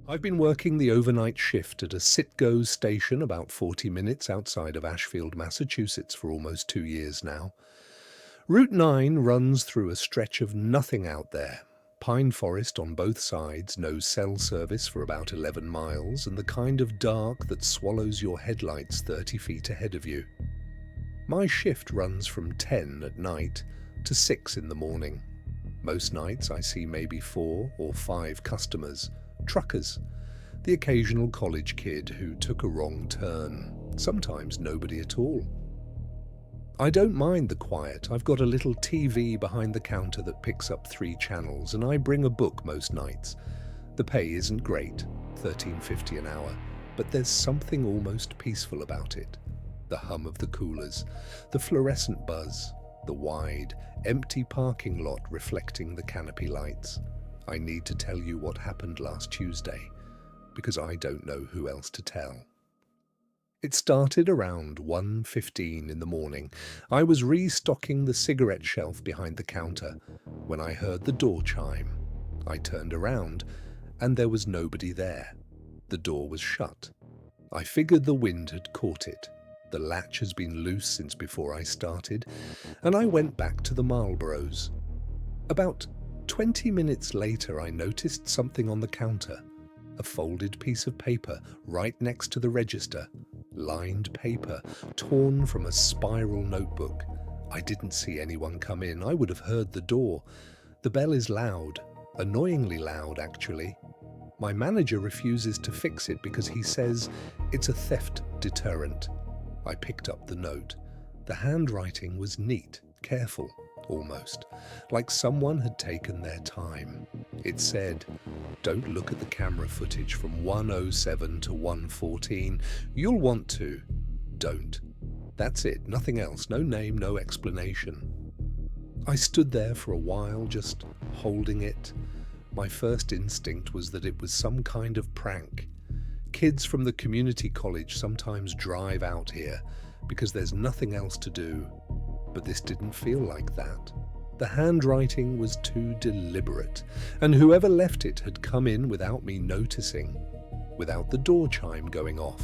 I've been working the overnight shift at a sit-go station about 40 minutes outside of Ashfield, Massachusetts for almost 2 years now. Route 9 runs through a stretch of nothing out there. Pine forest on both sides, no cell service for about 11 miles, and the kind of dark that swallows your headlights 30 feet ahead of you. My shift runs from 10 at night to 6 in the morning. Most nights I see maybe 4 or 5 customers, truckers, the occasional college kid who took a wrong turn, sometimes nobody at all. I don't mind the quiet. I've got a little TV behind the counter that picks up 3 channels, and I bring a book most nights. The pay isn't great, $13.50 an hour, but there's something almost peaceful about it. The hum of the coolers, the fluorescent buzz, the wide, empty parking lot reflecting the canopy lights. I need to tell you what happened last Tuesday, because I don't know who else to tell. It started around 1:15 in the morning. I was restocking the cigarette shelf behind the counter when I heard the door chime. I turned around, and there was nobody there. The door was shut. I figured the wind had caught it. The latch has been loose since before I started, and I went back to the Marlboros. About 20 minutes later, I noticed something on the counter. A folded piece of paper right next to the register. Lined paper, torn from a spiral notebook. I didn't see anyone come in. I would have heard the door. The bell is loud, annoyingly loud actually. My manager refuses to fix it because he says it's a theft deterrent. I picked up the note. The handwriting was neat, careful, almost, like someone had taken their time. It said, "Don't look at the camera footage from 1:07 to 1:14. You'll want to. Don't." That's it, nothing else, no name, no explanation. I stood there for a while, just holding it. My first instinct was that it was some kind of prank. Kids from the community college sometimes drive out here because there's nothing else to do. But this didn't feel like that. The handwriting was too deliberate, and whoever left it had come in without me noticing, without the door chime going off.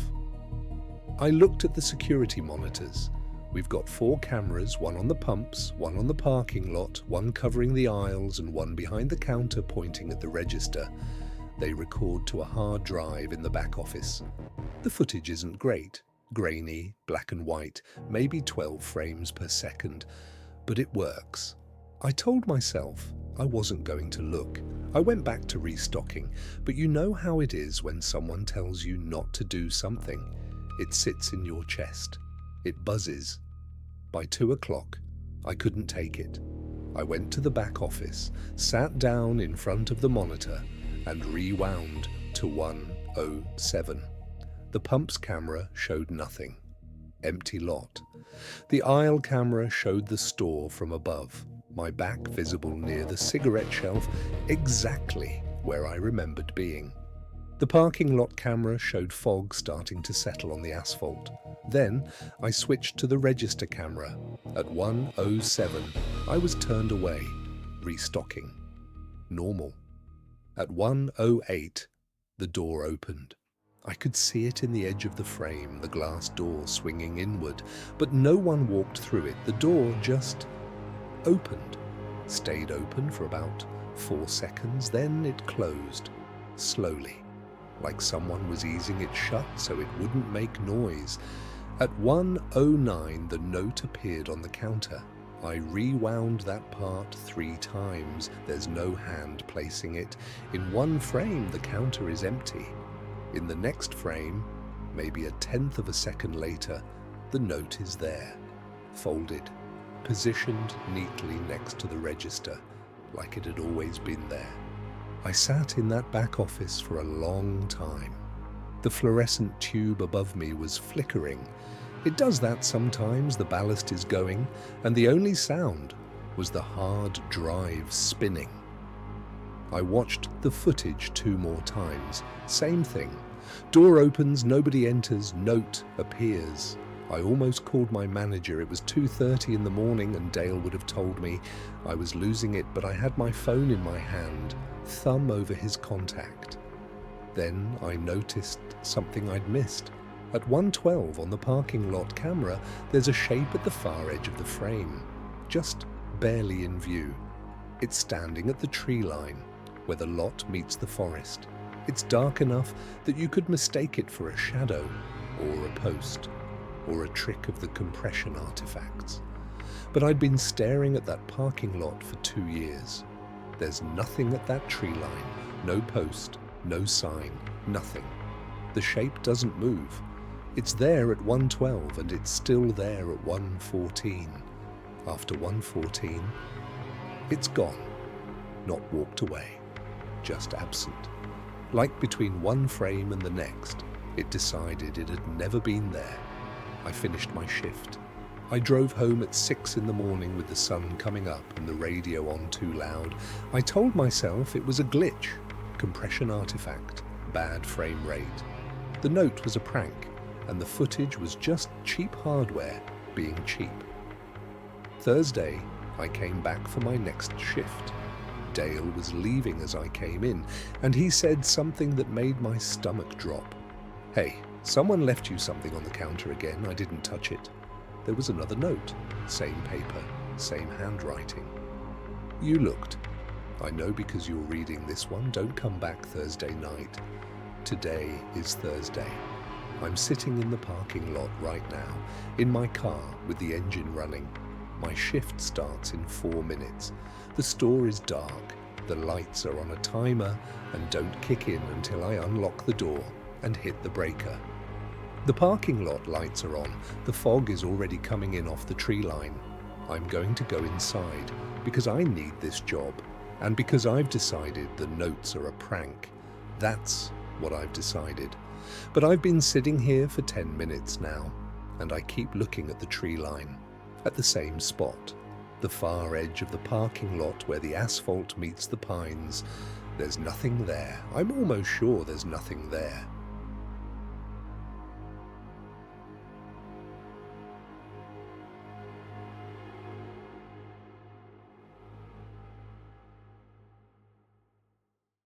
I looked at the security monitors. We've got 4 cameras, one on the pumps, one on the parking lot, one covering the aisles, and one behind the counter pointing at the register. They record to a hard drive in the back office. The footage isn't great. Grainy, black and white, maybe 12 frames per second, but it works. I told myself I wasn't going to look. I went back to restocking, but you know how it is when someone tells you not to do something. It sits in your chest. It buzzes. By 2 o'clock, I couldn't take it. I went to the back office, sat down in front of the monitor, and rewound to 1:07. The pump's camera showed nothing. Empty lot. The aisle camera showed the store from above, my back visible near the cigarette shelf, exactly where I remembered being. The parking lot camera showed fog starting to settle on the asphalt. Then I switched to the register camera. At 1:07, I was turned away, restocking. Normal. At 1:08, the door opened. I could see it in the edge of the frame, the glass door swinging inward, but no one walked through it. The door just opened, stayed open for about 4 seconds, then it closed, slowly, like someone was easing it shut so it wouldn't make noise. At 1:09, the note appeared on the counter. I rewound that part 3 times. There's no hand placing it. In one frame, the counter is empty. In the next frame, maybe a 1/10 of a second later, the note is there, folded, positioned neatly next to the register, like it had always been there. I sat in that back office for a long time. The fluorescent tube above me was flickering. It does that sometimes, the ballast is going, and the only sound was the hard drive spinning. I watched the footage 2 more times. Same thing. Door opens, nobody enters, note appears. I almost called my manager. It was 2:30 in the morning and Dale would have told me I was losing it, but I had my phone in my hand, thumb over his contact. Then I noticed something I'd missed. At 1:12 on the parking lot camera, there's a shape at the far edge of the frame, just barely in view. It's standing at the tree line, where the lot meets the forest. It's dark enough that you could mistake it for a shadow, or a post, or a trick of the compression artifacts. But I'd been staring at that parking lot for 2 years. There's nothing at that tree line, no post, no sign, nothing. The shape doesn't move. It's there at 1:12 and it's still there at 1:14. After 1:14, it's gone, not walked away, just absent. Like between one frame and the next, it decided it had never been there. I finished my shift. I drove home at 6 in the morning with the sun coming up and the radio on too loud. I told myself it was a glitch, compression artifact, bad frame rate. The note was a prank, and the footage was just cheap hardware being cheap. Thursday, I came back for my next shift. Dale was leaving as I came in, and he said something that made my stomach drop. "Hey, someone left you something on the counter again. I didn't touch it." There was another note, same paper, same handwriting. "You looked. I know because you're reading this one. Don't come back Thursday night." Today is Thursday. I'm sitting in the parking lot right now, in my car with the engine running. My shift starts in 4 minutes. The store is dark, the lights are on a timer and don't kick in until I unlock the door and hit the breaker. The parking lot lights are on, the fog is already coming in off the tree line. I'm going to go inside because I need this job and because I've decided the notes are a prank. That's what I've decided. But I've been sitting here for 10 minutes now, and I keep looking at the tree line, at the same spot, the far edge of the parking lot where the asphalt meets the pines. There's nothing there. I'm almost sure there's nothing there.